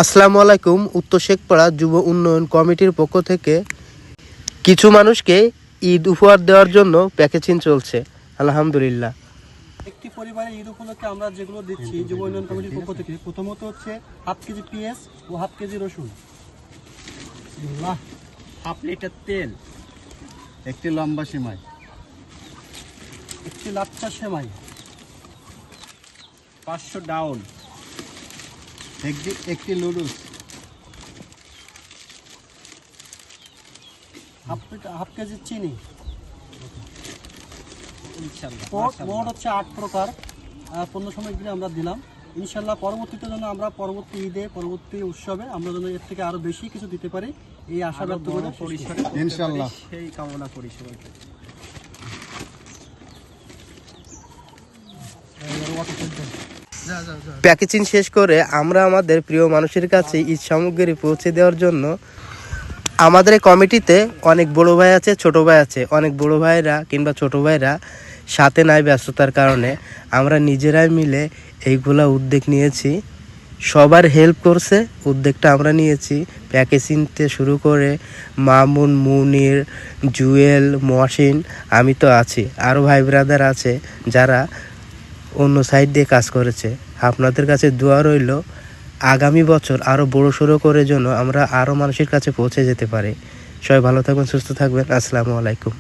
আসসালামু আলাইকুম। উত্তর শেখপাড়া যুব উন্নয়ন কমিটির পক্ষ থেকে কিছু মানুষকে ঈদ উপহার দেওয়ার জন্য প্যাকেজিং চলছে। আলহামদুলিল্লাহ। একটি পরিবারে ঈদ উপলক্ষে আমরা যেগুলো দিচ্ছি যুব উন্নয়ন কমিটির পক্ষ থেকে, প্রথমত হচ্ছে হাফ কেজি পেঁয়াজ ও হাফ কেজি রসুন, হাফ লিটার তেল, একটি লম্বা সেমাই, একটি লাচ্ছা সেমাই, 500 ডাউল, একটি লুডুস, হাফ কেজি চিনি। ইনশাআল্লাহ মোট হচ্ছে 8 প্রকার পণ্য সামগ্রী আমরা দিলাম। ইনশাল্লাহ পরবর্তীতে যেন আমরা পরবর্তী ঈদে, পরবর্তী উৎসবে আমরা যেন এর থেকে আরো বেশি কিছু দিতে পারি, এই আশা ব্যক্ত করে ইনশাআল্লাহ সেই কামনা করি সবাইকে। প্যাকেজিং শেষ করে আমরা আমাদের প্রিয় মানুষের কাছে ঈদ সামগ্রী পৌঁছে দেওয়ার জন্য আমাদের এই কমিটিতে অনেক বড় ভাই আছে, ছোট ভাই আছে। অনেক বড় ভাইরা কিংবা ছোট ভাইরা সাথে নাই ব্যস্ততার কারণে আমরা নিজেরাই মিলে এইগুলা উদ্যোগ নিয়েছি। সবার হেল্প করছে, উদ্যোগটা আমরা নিয়েছি। প্যাকেজিংতে শুরু করে মামুন, মুনির, জুয়েল, মহসিন, আমি তো আছি, আরও ভাই ব্রাদার আছে যারা অন্য সাইড দিয়ে কাজ করেছে। আপনাদের কাছে দোয়া রইল আগামী বছর আরও বড়সড় করে যেন আমরা আরও মানুষের কাছে পৌঁছে যেতে পারি। সবাই ভালো থাকবেন, সুস্থ থাকবেন। আসসালামু আলাইকুম।